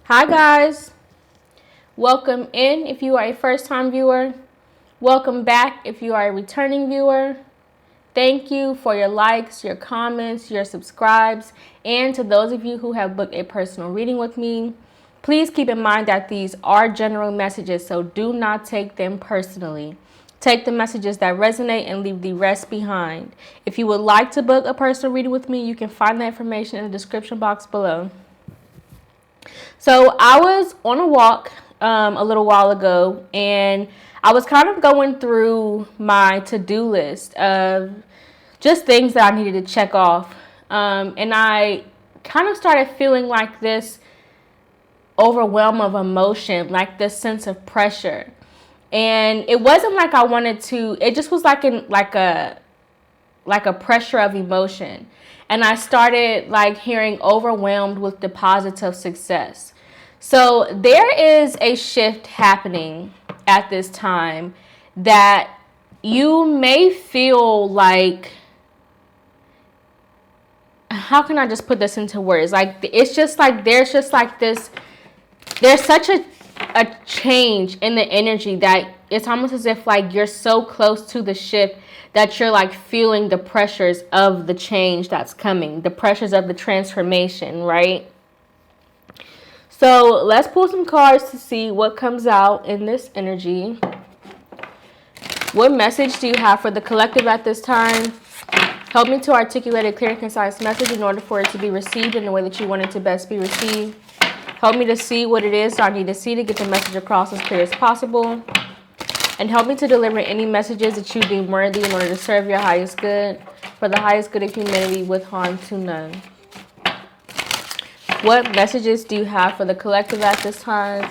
Hi guys, welcome in if you are a first time viewer. Welcome back if you are a returning viewer. Thank you for your likes, your comments, your subscribes, and to those of you who have booked a personal reading with me. Please keep in mind that these are general messages, so do not take them personally. Take the messages that resonate and leave the rest behind. If you would like to book a personal reading with me, you can find that information in the description box below. So I was on a walk a little while ago, and I was kind of going through my to-do list of just things that I needed to check off. And I kind of started feeling like this overwhelm of emotion, like this sense of pressure. And it wasn't like I wanted to, it just was like a pressure of emotion. And I started like hearing overwhelmed with deposits of success. So there is a shift happening at this time that you may feel like, how can I just put this into words? Like, it's just like, there's such a change in the energy that it's almost as if like you're so close to the shift that you're like feeling the pressures of the change that's coming, the pressures of the transformation, right? So let's pull some cards to see what comes out in this energy. What message do you have for the collective at this time? Help me to articulate a clear and concise message in order for it to be received in the way that you want it to best be received. Help me to see what it is I need to see to get the message across as clear as possible. And help me to deliver any messages that you deem worthy in order to serve your highest good, for the highest good of humanity with harm to none. What messages do you have for the collective at this time?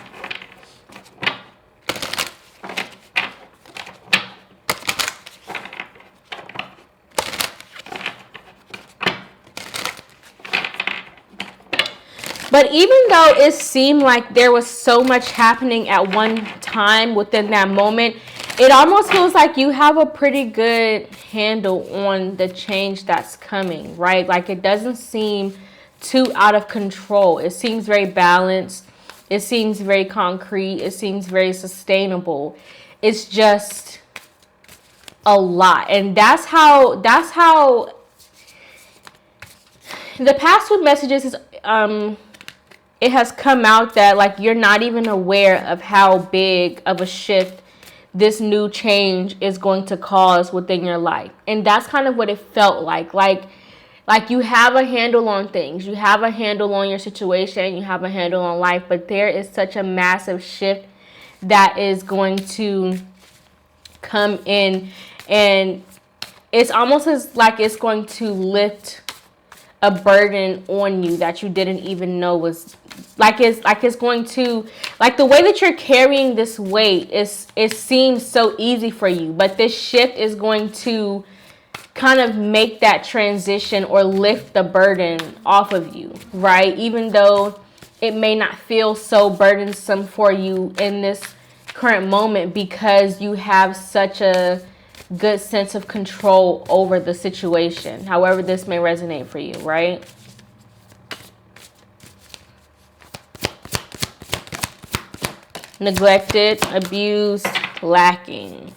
But even though it seemed like there was so much happening at one time within that moment, it almost feels like you have a pretty good handle on the change that's coming, right? Like, it doesn't seem too out of control. It seems very balanced. It seems very concrete. It seems very sustainable. It's just a lot. And that's how the past two messages is it has come out that like you're not even aware of how big of a shift this new change is going to cause within your life. And that's kind of what it felt like. Like you have a handle on things. You have a handle on your situation. You have a handle on life. But there is such a massive shift that is going to come in. And it's almost as like it's going to lift a burden on you that you didn't even know was it's going to, like, the way that you're carrying this weight is, it seems so easy for you, but this shift is going to kind of make that transition or lift the burden off of you, right? Even though it may not feel so burdensome for you in this current moment, because you have such a good sense of control over the situation, however this may resonate for you, right? Neglected, abused, lacking.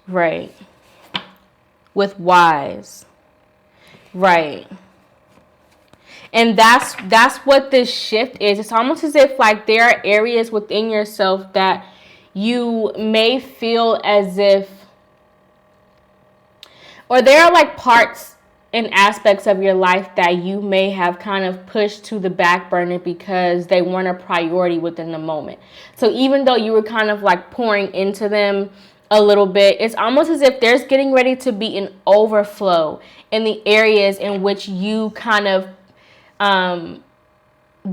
Right. With wise. Right. And that's what this shift is. It's almost as if like there are areas within yourself that you may feel as if, or there are like parts and aspects of your life that you may have kind of pushed to the back burner because they weren't a priority within the moment. So even though you were kind of like pouring into them a little bit, it's almost as if there's getting ready to be an overflow in the areas in which you kind of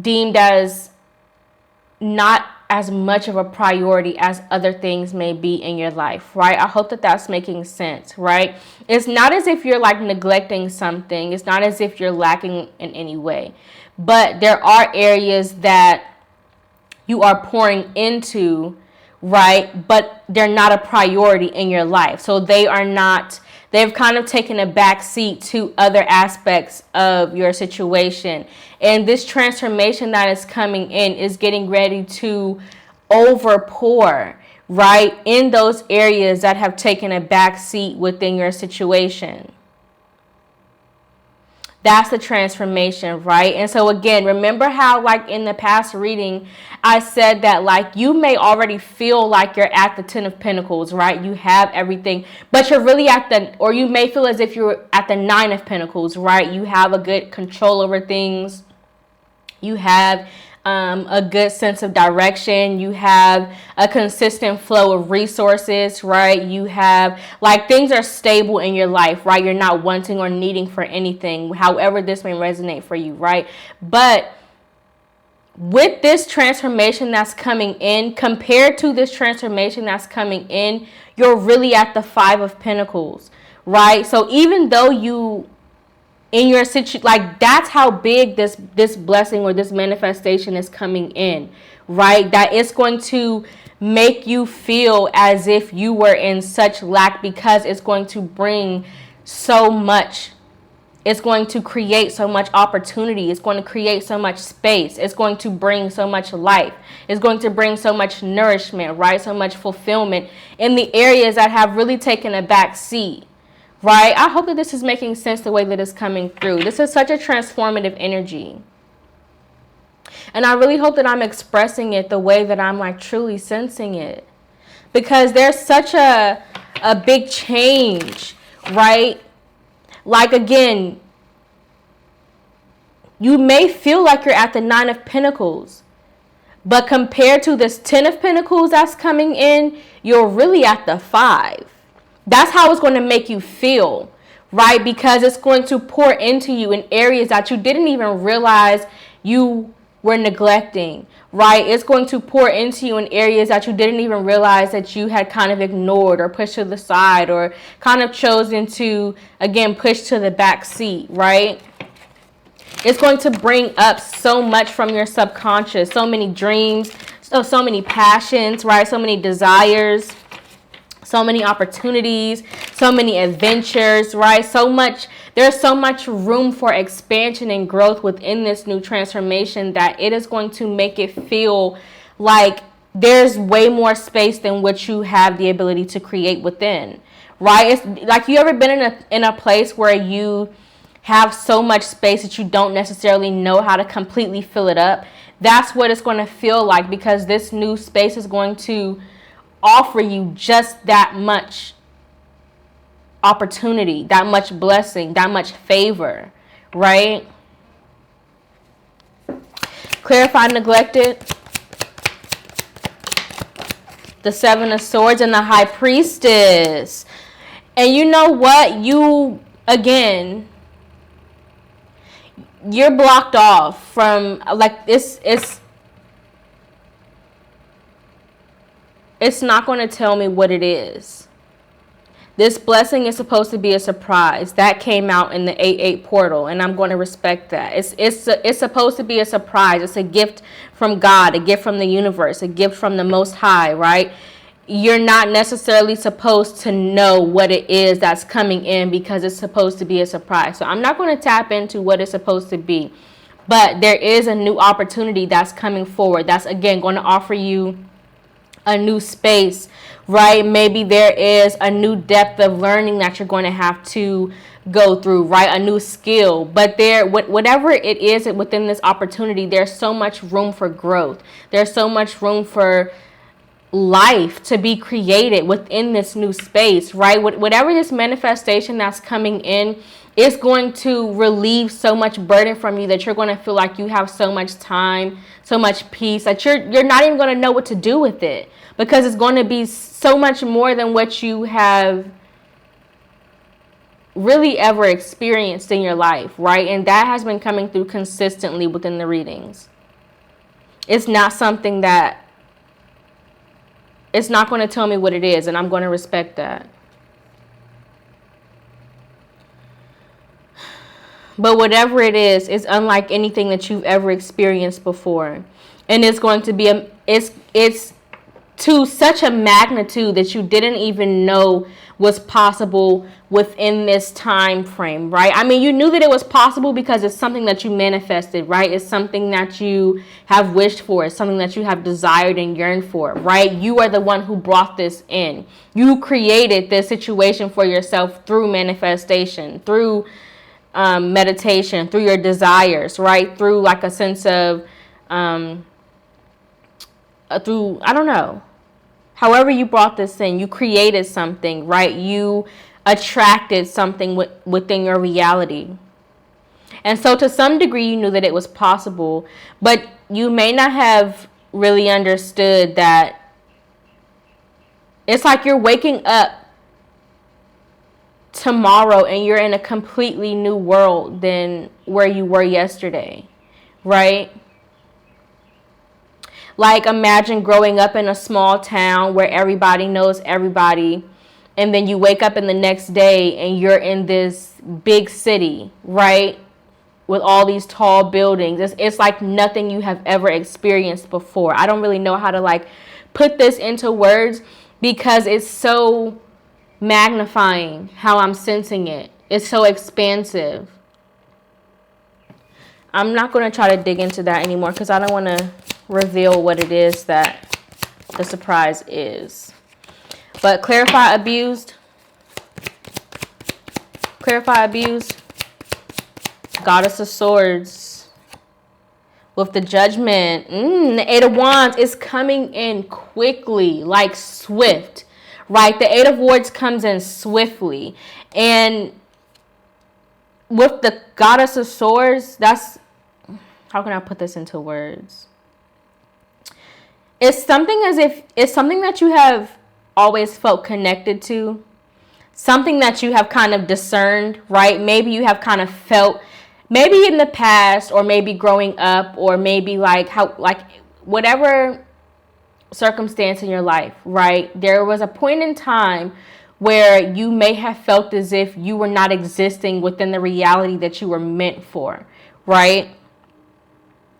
deemed as not as much of a priority as other things may be in your life, right? I hope that that's making sense, right? It's not as if you're like neglecting something. It's not as if you're lacking in any way, but there are areas that you are pouring into right? But they're not a priority in your life. So they've kind of taken a back seat to other aspects of your situation. And this transformation that is coming in is getting ready to overpour, right, in those areas that have taken a back seat within your situation. That's the transformation, right? And so again, remember how like in the past reading, I said that like you may already feel like you're at the 10 of Pentacles, right? You have everything, but you're really or you may feel as if you're at the 9 of Pentacles, right? You have a good control over things. You have a good sense of direction. You have a consistent flow of resources, right? You have like things are stable in your life, right? You're not wanting or needing for anything, however this may resonate for you, right? But with this transformation that's coming in, compared to this transformation that's coming in, you're really at the 5 of Pentacles, right? So even though you in your situation, like that's how big this blessing or this manifestation is coming in, right? That it's going to make you feel as if you were in such lack, because it's going to bring so much. It's going to create so much opportunity. It's going to create so much space. It's going to bring so much life. It's going to bring so much nourishment, right? So much fulfillment in the areas that have really taken a back seat. Right? I hope that this is making sense the way that it's coming through. This is such a transformative energy. And I really hope that I'm expressing it the way that I'm like truly sensing it. Because there's such a big change, right? Like again, you may feel like you're at the 9 of Pentacles. But compared to this 10 of Pentacles that's coming in, you're really at the 5. That's how it's going to make you feel, right? Because it's going to pour into you in areas that you didn't even realize you were neglecting, right? It's going to pour into you in areas that you didn't even realize that you had kind of ignored or pushed to the side or kind of chosen to, again, push to the back seat, right? It's going to bring up so much from your subconscious, so many dreams, so many passions, right? So many desires. So many opportunities, so many adventures, right? There's so much room for expansion and growth within this new transformation that it is going to make it feel like there's way more space than what you have the ability to create within, right? It's like, you ever been in a place where you have so much space that you don't necessarily know how to completely fill it up? That's what it's going to feel like, because this new space is going to offer you just that much opportunity, that much blessing, that much favor, right? Clarify neglected. The 7 of Swords and the High Priestess. And you know what? Again, you're blocked off from like this. It's not going to tell me what it is. This blessing is supposed to be a surprise. That came out in the 8-8 portal, and I'm going to respect that. It's supposed to be a surprise. It's a gift from God, a gift from the universe, a gift from the Most High, right? You're not necessarily supposed to know what it is that's coming in, because it's supposed to be a surprise. So I'm not going to tap into what it's supposed to be. But there is a new opportunity that's coming forward. That's, again, going to offer you a new space, right? Maybe there is a new depth of learning that you're going to have to go through, right? A new skill. But whatever it is within this opportunity, there's so much room for growth. There's so much room for life to be created within this new space, right? Whatever this manifestation that's coming in is going to relieve so much burden from you that you're going to feel like you have so much time, so much peace, that you're not even going to know what to do with it, because it's going to be so much more than what you have really ever experienced in your life, right? And that has been coming through consistently within the readings. It's not something that, it's not going to tell me what it is, and I'm going to respect that. But whatever it is unlike anything that you've ever experienced before. And it's going to be, it's to such a magnitude that you didn't even know was possible within this time frame, right? I mean, you knew that it was possible because it's something that you manifested, right? It's something that you have wished for. It's something that you have desired and yearned for, right? You are the one who brought this in. You created this situation for yourself through manifestation, through meditation, through your desires, right? Through like a sense of, through, I don't know, however you brought this in, you created something, right? You attracted something within your reality. And so to some degree, you knew that it was possible, but you may not have really understood that it's like you're waking up tomorrow and you're in a completely new world than where you were yesterday, right? Like, imagine growing up in a small town where everybody knows everybody, and then you wake up in the next day and you're in this big city, right? With all these tall buildings. It's like nothing you have ever experienced before. I don't really know how to like put this into words because it's so magnifying how I'm sensing it. It's so expansive. I'm not going to try to dig into that anymore because I don't want to reveal what it is that the surprise is. But clarify abused. Clarify abused. Goddess of Swords. With the Judgment. The Eight of Wands is coming in quickly, like swift. Right? The Eight of Wands comes in swiftly. And with the Goddess of Swords, that's, how can I put this into words? It's something as if it's something that you have always felt connected to, something that you have kind of discerned, right? Maybe you have kind of felt, maybe in the past, or maybe growing up, or maybe like how, like whatever circumstance in your life, right? There was a point in time where you may have felt as if you were not existing within the reality that you were meant for, right?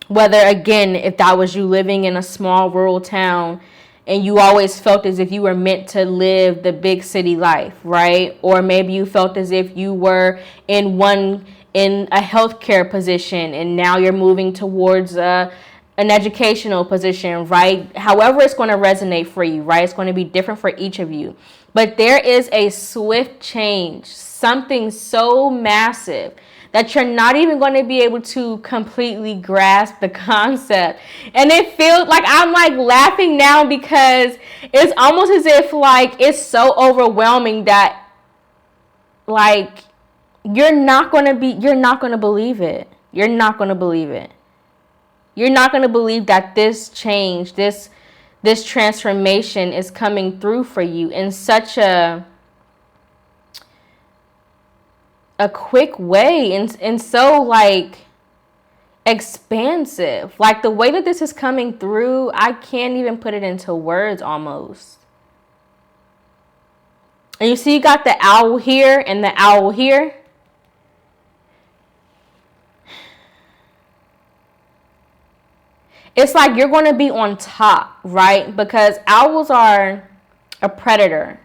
Whether, again, if that was you living in a small rural town and you always felt as if you were meant to live the big city life, right? Or maybe you felt as if you were in a healthcare position and now you're moving towards an educational position, right? However it's going to resonate for you, right? It's going to be different for each of you. But there is a swift change, something so massive that you're not even going to be able to completely grasp the concept. And it feels like I'm like laughing now because it's almost as if like it's so overwhelming that like you're not going to believe it. You're not going to believe it. You're not going to believe that this change, this transformation is coming through for you in such a quick way and so like expansive. Like the way that this is coming through, I can't even put it into words almost. And you see you got the owl here and the owl here. It's like you're going to be on top, right? Because owls are a predator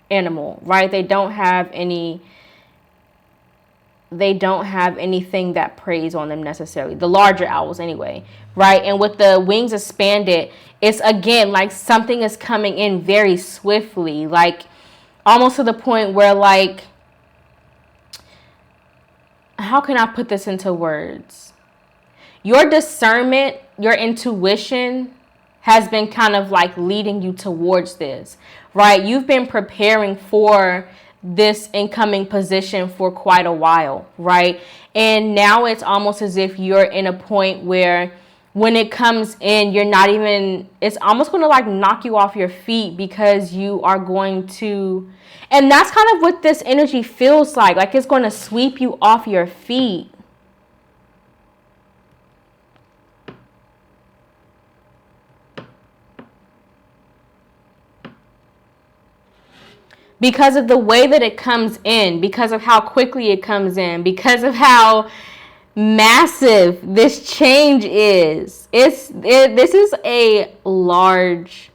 animal, right? They don't have anything that preys on them necessarily. The larger owls anyway, right? And with the wings expanded, it's again like something is coming in very swiftly, like almost to the point where like, how can I put this into words? Your discernment, your intuition has been kind of like leading you towards this, right? You've been preparing for this incoming position for quite a while, right? And now it's almost as if you're in a point where when it comes in, you're not even, it's almost going to like knock you off your feet because you are going to, and that's kind of what this energy feels like it's going to sweep you off your feet. Because of the way that it comes in, because of how quickly it comes in, because of how massive this change is. This is a large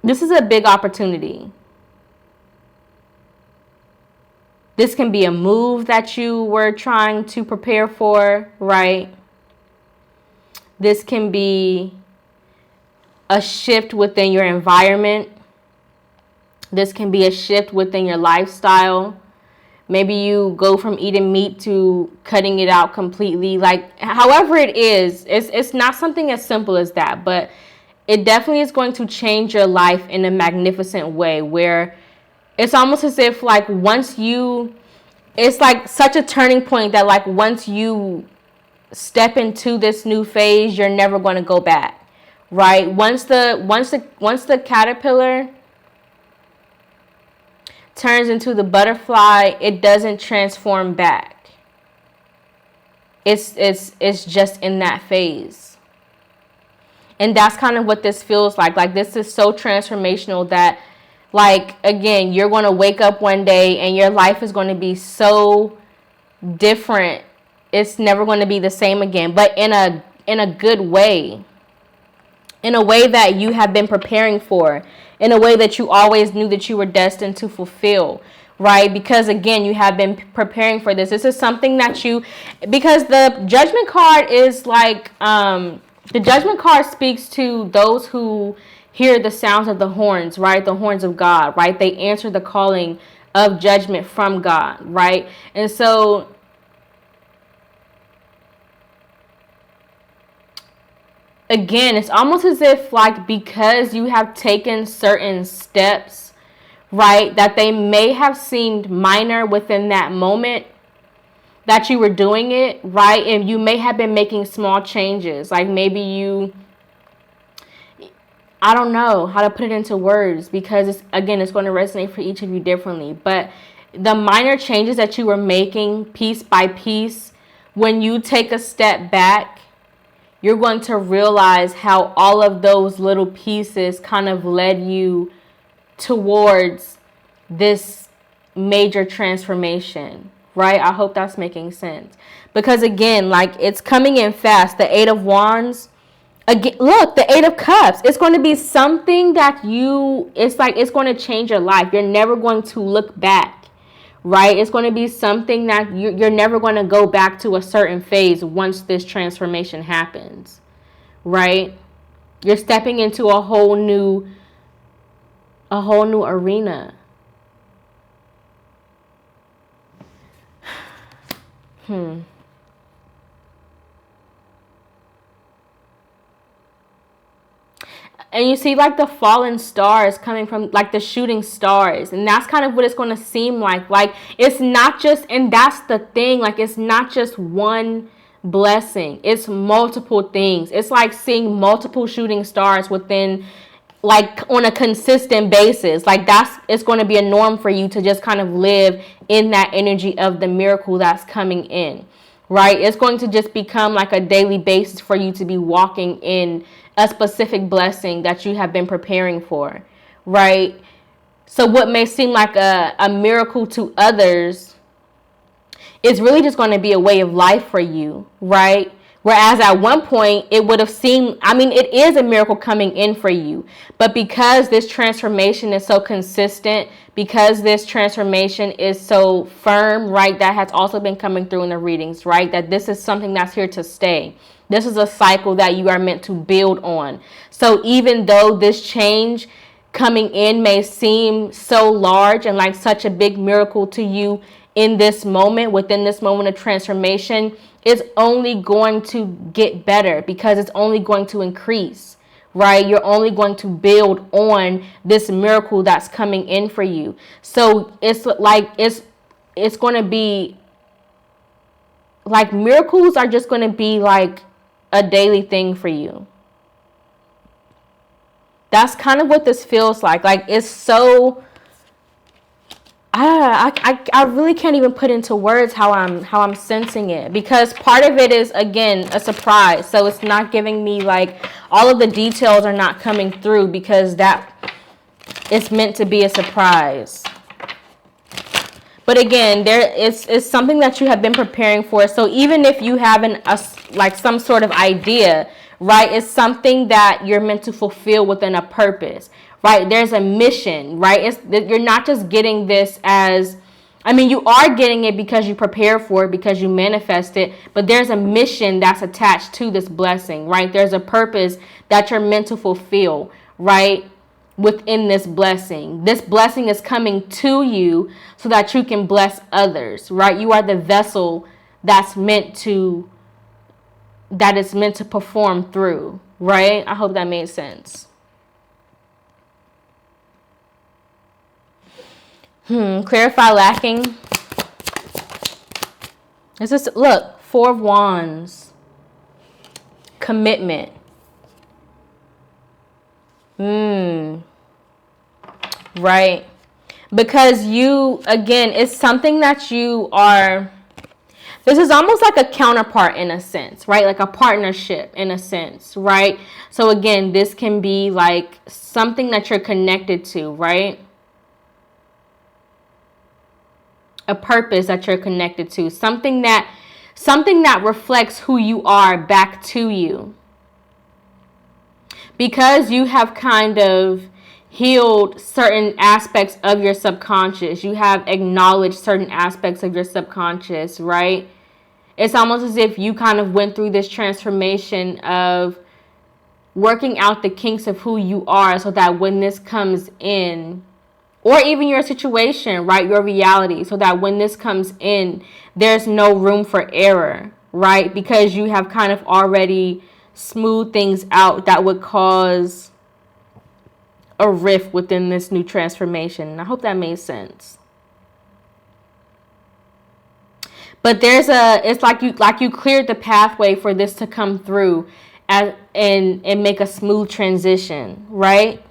This is a big opportunity. This can be a move that you were trying to prepare for, right? This can be a shift within your environment. This can be a shift within your lifestyle. Maybe you go from eating meat to cutting it out completely. Like, however it is, it's not something as simple as that, but it definitely is going to change your life in a magnificent way, where it's almost as if, like, it's like such a turning point that, like, once you step into this new phase, you're never going to go back, right? Once the caterpillar turns into the butterfly, it doesn't transform back. It's just in that phase. And that's kind of what this feels like. Like, this is so transformational that, like, again, you're going to wake up one day and your life is going to be so different. It's never going to be the same again, but in a good way. In a way that you have been preparing for. In a way that you always knew that you were destined to fulfill. Right? Because, again, you have been preparing for this. This is something that because the judgment card is like, the judgment card speaks to those who hear the sounds of the horns, right? The horns of God, right? They answer the calling of judgment from God, right? And so, again, it's almost as if, like, because you have taken certain steps, right, that they may have seemed minor within that moment that you were doing it, right? And you may have been making small changes. Like, maybe I don't know how to put it into words, because it's going to resonate for each of you differently. But the minor changes that you were making piece by piece, when you take a step back, you're going to realize how all of those little pieces kind of led you towards this major transformation, right? I hope that's making sense. Because, again, like, it's coming in fast. The Eight of Wands. Again, look, the Eight of Cups. It's going to be something that it's going to change your life. You're never going to look back, right? It's going to be something that you're never going to go back to a certain phase once this transformation happens, right? You're stepping into a whole new arena. And you see, like, the fallen stars coming from, like, the shooting stars. And that's kind of what it's going to seem like. Like, it's not just, and that's the thing, like, it's not just one blessing. It's multiple things. It's like seeing multiple shooting stars within, like, on a consistent basis. Like, it's going to be a norm for you to just kind of live in that energy of the miracle that's coming in, right? It's going to just become like a daily basis for you to be walking in a specific blessing that you have been preparing for, right? So what may seem like a miracle to others is really just going to be a way of life for you, right? Whereas at one point it would have seemed, it is a miracle coming in for you. But because this transformation is so consistent, because this transformation is so firm, right, that has also been coming through in the readings, right, that this is something that's here to stay. This is a cycle that you are meant to build on. So even though this change coming in may seem so large and like such a big miracle to you in this moment, within this moment of transformation, it's only going to get better because it's only going to increase, right? You're only going to build on this miracle that's coming in for you. So it's like, it's going to be like, miracles are just going to be like a daily thing for you. That's kind of what this feels like. Like, it's so, I really can't even put into words how I'm sensing it, because part of it is, again, a surprise. So it's not giving me, like, all of the details are not coming through because that it's meant to be a surprise. But again, it's something that you have been preparing for. So even if you haven't like some sort of idea, right? It's something that you're meant to fulfill within a purpose, right? There's a mission, right? You're not just getting this as, I mean, you are getting it because you prepare for it, because you manifest it, but there's a mission that's attached to this blessing, right? There's a purpose that you're meant to fulfill, right? Within this blessing. This blessing is coming to you so that you can bless others, right? You are the vessel that is meant to perform through, right? I hope that made sense. Clarify lacking. This is, look, 4 of Wands. Commitment. Right. Because you, again, it's something that you are, this is almost like a counterpart in a sense, right? Like a partnership in a sense, right? So again, this can be like something that you're connected to, right? A purpose that you're connected to, something that reflects who you are back to you. Because you have kind of healed certain aspects of your subconscious. You have acknowledged certain aspects of your subconscious, right? It's almost as if you kind of went through this transformation of working out the kinks of who you are so that when this comes in, or even your situation, right, your reality, so that when this comes in, there's no room for error, right? Because you have kind of already smoothed things out that would cause a rift within this new transformation. I hope that made sense. But it's like you cleared the pathway for this to come through and make a smooth transition, right?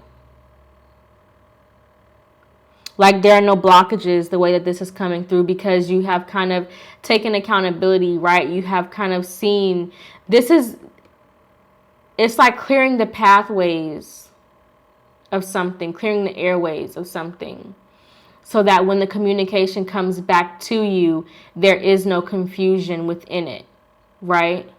Like there are no blockages the way that this is coming through because you have kind of taken accountability, right? You have kind of seen, it's like clearing the pathways of something, clearing the airways of something, so that when the communication comes back to you, there is no confusion within it, right?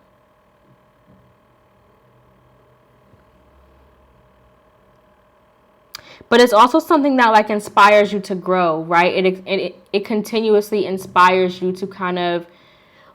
But it's also something that like inspires you to grow, right? It continuously inspires you to kind of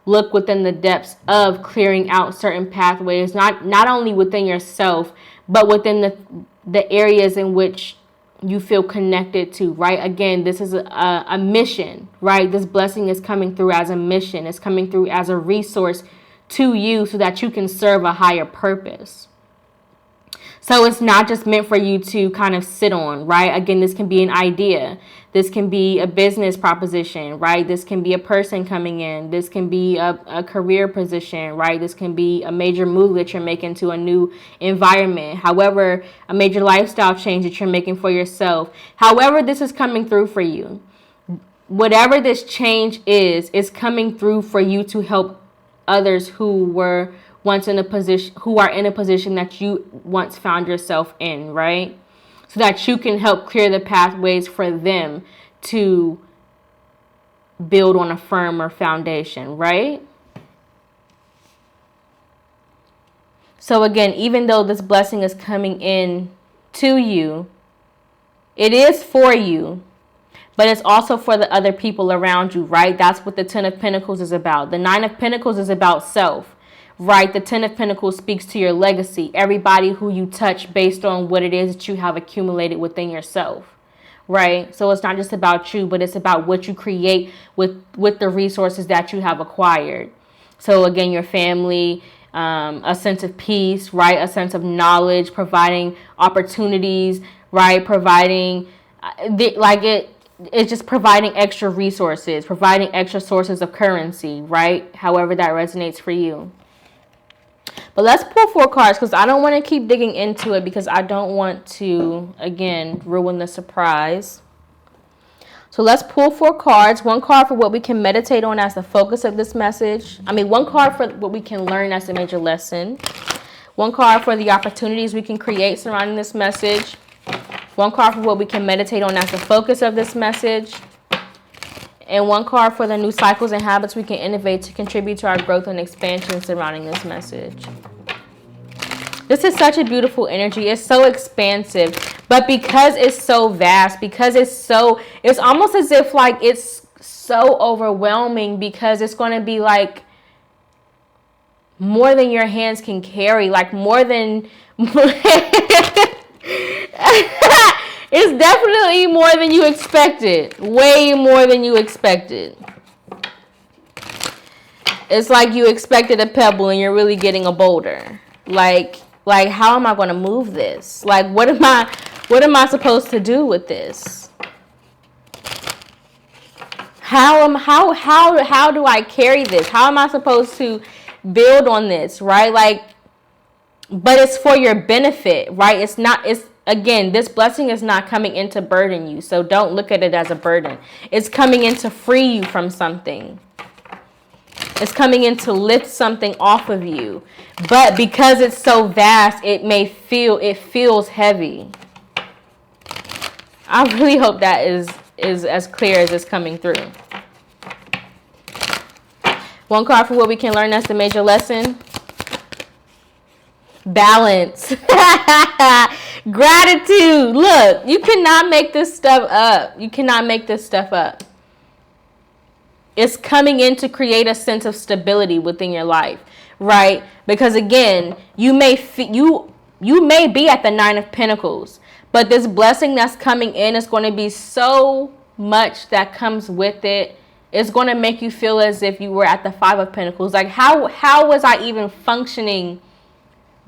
look within the depths of clearing out certain pathways, not only within yourself, but within the areas in which you feel connected to, right? Again, this is a mission, right? This blessing is coming through as a mission. It's coming through as a resource to you so that you can serve a higher purpose. So it's not just meant for you to kind of sit on, right? Again, this can be an idea. This can be a business proposition, right? This can be a person coming in. This can be a career position, right? This can be a major move that you're making to a new environment. However, a major lifestyle change that you're making for yourself. However, this is coming through for you. Whatever this change is coming through for you to help others who are in a position that you once found yourself in, right? So that you can help clear the pathways for them to build on a firmer foundation, right? So again, even though this blessing is coming in to you, it is for you, but it's also for the other people around you, right? That's what the 10 of Pentacles is about. The 9 of Pentacles is about self. Right, the 10 of Pentacles speaks to your legacy, everybody who you touch based on what it is that you have accumulated within yourself, right? So it's not just about you, but it's about what you create with the resources that you have acquired. So again, your family, a sense of peace, right? A sense of knowledge, providing opportunities, right? Providing, it's just providing extra resources, providing extra sources of currency, right? However that resonates for you. But let's pull 4 cards because I don't want to keep digging into it because I don't want to, again, ruin the surprise. So let's pull 4 cards. 1 card for what we can meditate on as the focus of this message. 1 card for what we can learn as a major lesson. 1 card for the opportunities we can create surrounding this message. 1 card for what we can meditate on as the focus of this message. And 1 card for the new cycles and habits we can innovate to contribute to our growth and expansion surrounding this message. This is such a beautiful energy. It's so expansive. But because it's so vast, because it's almost as if like it's so overwhelming, because it's going to be like more than your hands can carry, like more than it's definitely more than you expected. Way more than you expected. It's like you expected a pebble and you're really getting a boulder. Like how am I going to move this? Like what am I supposed to do with this? How do I carry this? How am I supposed to build on this, right? Like, but it's for your benefit, right? Again, this blessing is not coming in to burden you. So don't look at it as a burden. It's coming in to free you from something. It's coming in to lift something off of you. But because it's so vast, it feels heavy. I really hope that is as clear as it's coming through. One card for what we can learn as the major lesson. Balance. Gratitude. Look, you cannot make this stuff up. You cannot make this stuff up. It's coming in to create a sense of stability within your life, right? Because again, you may be at the 9 of Pentacles, but this blessing that's coming in is going to be so much that comes with it. It's going to make you feel as if you were at the 5 of Pentacles. Like how was I even functioning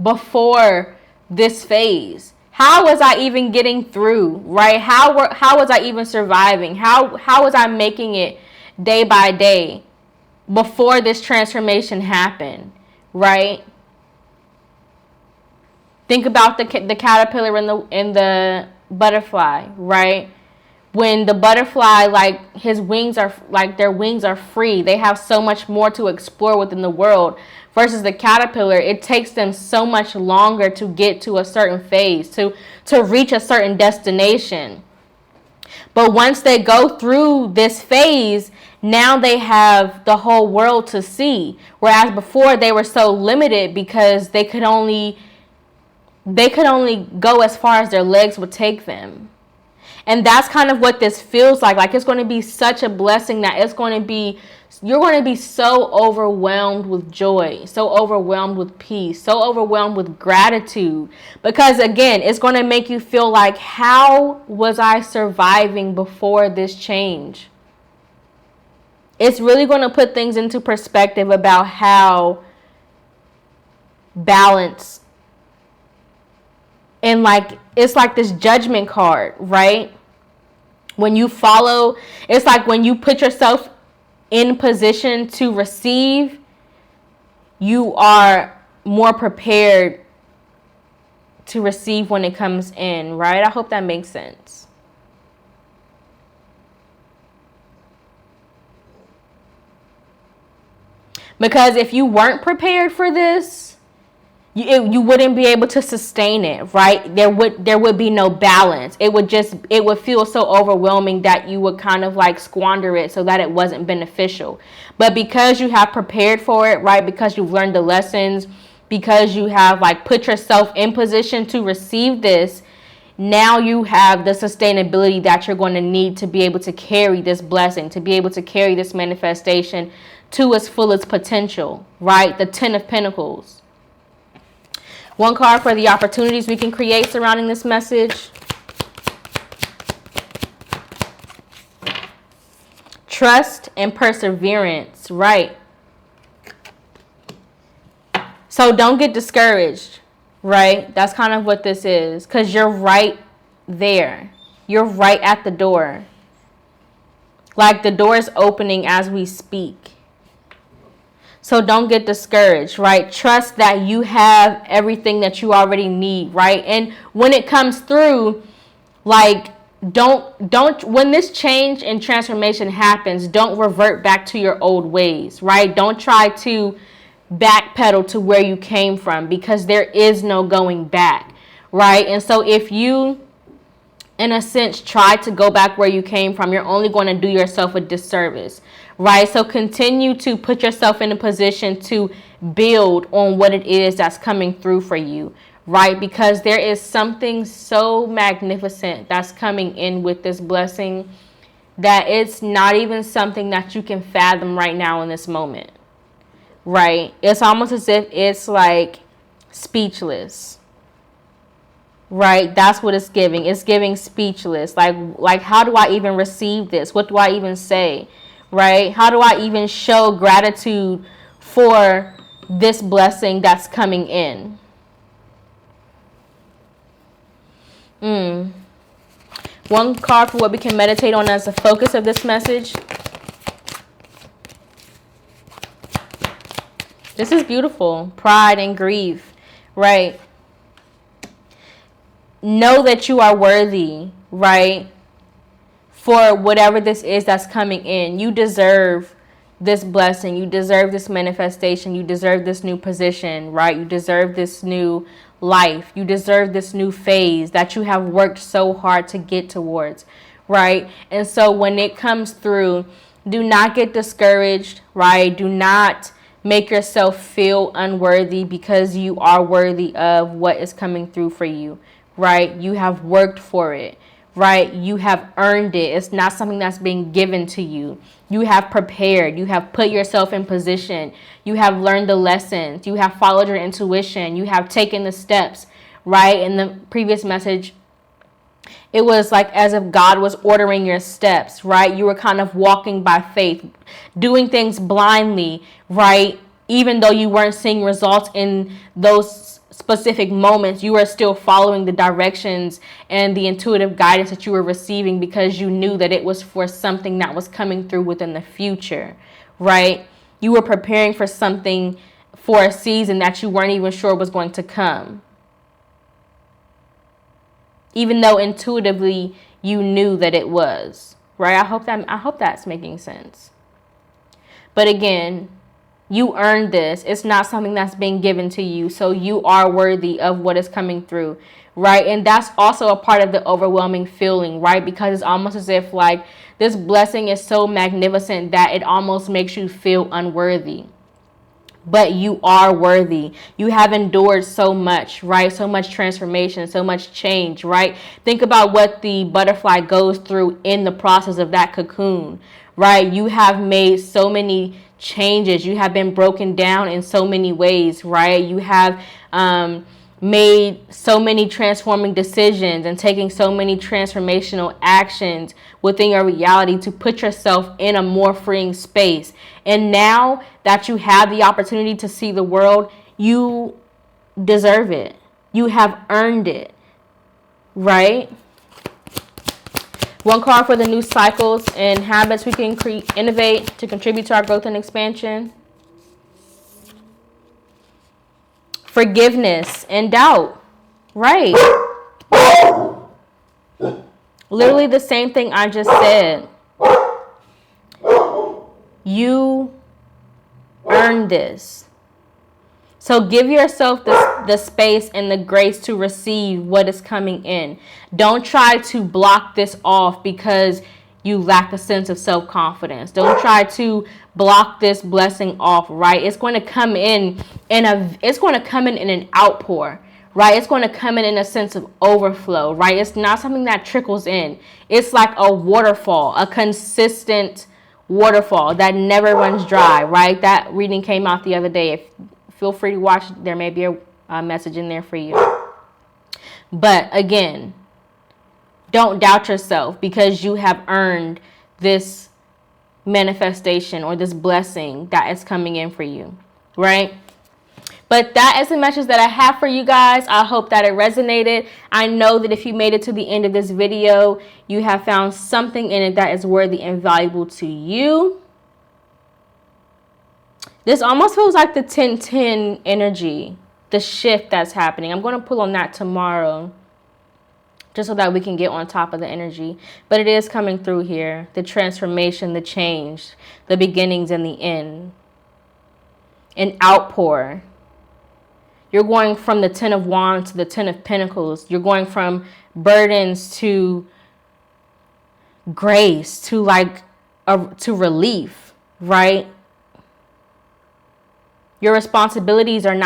before this phase? How was I even getting through, right? How was I even surviving? How was I making it day by day before this transformation happened, right? Think about the caterpillar and the butterfly, right? When the butterfly, like their wings are free. They have so much more to explore within the world. Versus the caterpillar, it takes them so much longer to get to a certain phase, to reach a certain destination. But once they go through this phase, now they have the whole world to see. Whereas before they were so limited because they could only go as far as their legs would take them. And that's kind of what this feels like. Like it's going to be such a blessing that you're going to be so overwhelmed with joy, so overwhelmed with peace, so overwhelmed with gratitude. Because again, it's going to make you feel like, how was I surviving before this change? It's really going to put things into perspective about how balance, and like it's like this judgment card, right? When you follow, it's like when you put yourself in position to receive, you are more prepared to receive when it comes in, right? I hope that makes sense. Because if you weren't prepared for this, you wouldn't be able to sustain it, right? There would be no balance. It would feel so overwhelming that you would kind of like squander it so that it wasn't beneficial. But because you have prepared for it, right? Because you've learned the lessons, because you have like put yourself in position to receive this, now you have the sustainability that you're going to need to be able to carry this blessing, to be able to carry this manifestation to its fullest potential, right? The 10 of Pentacles. One card for the opportunities we can create surrounding this message. Trust and perseverance, right? So don't get discouraged, right? That's kind of what this is, because you're right there. You're right at the door. Like the door is opening as we speak. So don't get discouraged, right? Trust that you have everything that you already need, right? And when it comes through, like, when this change and transformation happens, don't revert back to your old ways, right? Don't try to backpedal to where you came from, because there is no going back, right? And so if you, in a sense, try to go back where you came from, you're only going to do yourself a disservice, right? So continue to put yourself in a position to build on what it is that's coming through for you, right? Because there is something so magnificent that's coming in with this blessing that it's not even something that you can fathom right now in this moment, right? It's almost as if it's like speechless, right? That's what it's giving. It's giving speechless. Like how do I even receive this? What do I even say, right? How do I even show gratitude for this blessing that's coming in? One card for what we can meditate on as the focus of this message. This is beautiful. Pride and grief, right? Know that you are worthy, right? For whatever this is that's coming in. You deserve this blessing. You deserve this manifestation. You deserve this new position, right? You deserve this new life. You deserve this new phase that you have worked so hard to get towards, right? And so when it comes through, do not get discouraged, right? Do not make yourself feel unworthy, because you are worthy of what is coming through for you, right? You have worked for it, right? You have earned it. It's not something that's being given to you. You have prepared. You have put yourself in position. You have learned the lessons. You have followed your intuition. You have taken the steps, right? In the previous message, it was like as if God was ordering your steps, right? You were kind of walking by faith, doing things blindly, right? Even though you weren't seeing results in those specific moments, you were still following the directions and the intuitive guidance that you were receiving, because you knew that it was for something that was coming through within the future, right? You were preparing for something, for a season that you weren't even sure was going to come, even though intuitively you knew that it was, right? I hope that's making sense. But again, you earned this. It's not something that's being given to you. So you are worthy of what is coming through, right? And that's also a part of the overwhelming feeling, right? Because it's almost as if like this blessing is so magnificent that it almost makes you feel unworthy. But you are worthy. You have endured so much, right? So much transformation, so much change, right? Think about what the butterfly goes through in the process of that cocoon, right? You have made so many changes. You have been broken down in so many ways, right? You have made so many transforming decisions and taking so many transformational actions within your reality to put yourself in a more freeing space. And now that you have the opportunity to see the world, you deserve it. You have earned it, right? One card for the new cycles and habits we can innovate to contribute to our growth and expansion. Forgiveness and doubt, right? Literally the same thing I just said. You earned this. So give yourself the space and the grace to receive what is coming in. Don't try to block this off because you lack a sense of self-confidence. Don't try to block this blessing off, right? It's going to come in an outpour, right? It's going to come in a sense of overflow, right? It's not something that trickles in. It's like a waterfall, a consistent waterfall that never runs dry, right? That reading came out the other day. Feel free to watch. There may be a message in there for you. But again, don't doubt yourself, because you have earned this manifestation or this blessing that is coming in for you, right? But that is the message that I have for you guys. I hope that it resonated. I know that if you made it to the end of this video, you have found something in it that is worthy and valuable to you. This almost feels like the 10-10 energy, the shift that's happening. I'm going to pull on that tomorrow, just so that we can get on top of the energy. But it is coming through here. The transformation, the change, the beginnings and the end. An outpour. You're going from the 10 of Wands to the 10 of Pentacles. You're going from burdens to grace, to to relief, right? Your responsibilities it's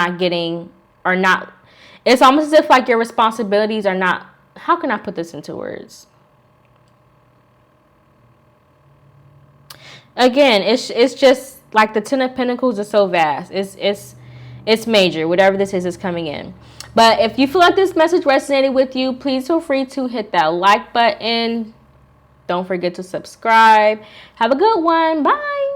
It's almost as if like your responsibilities are not, how can I put this into words? Again, it's just like the Ten of Pentacles is so vast. It's major. Whatever this is coming in. But if you feel like this message resonated with you, please feel free to hit that like button. Don't forget to subscribe. Have a good one. Bye.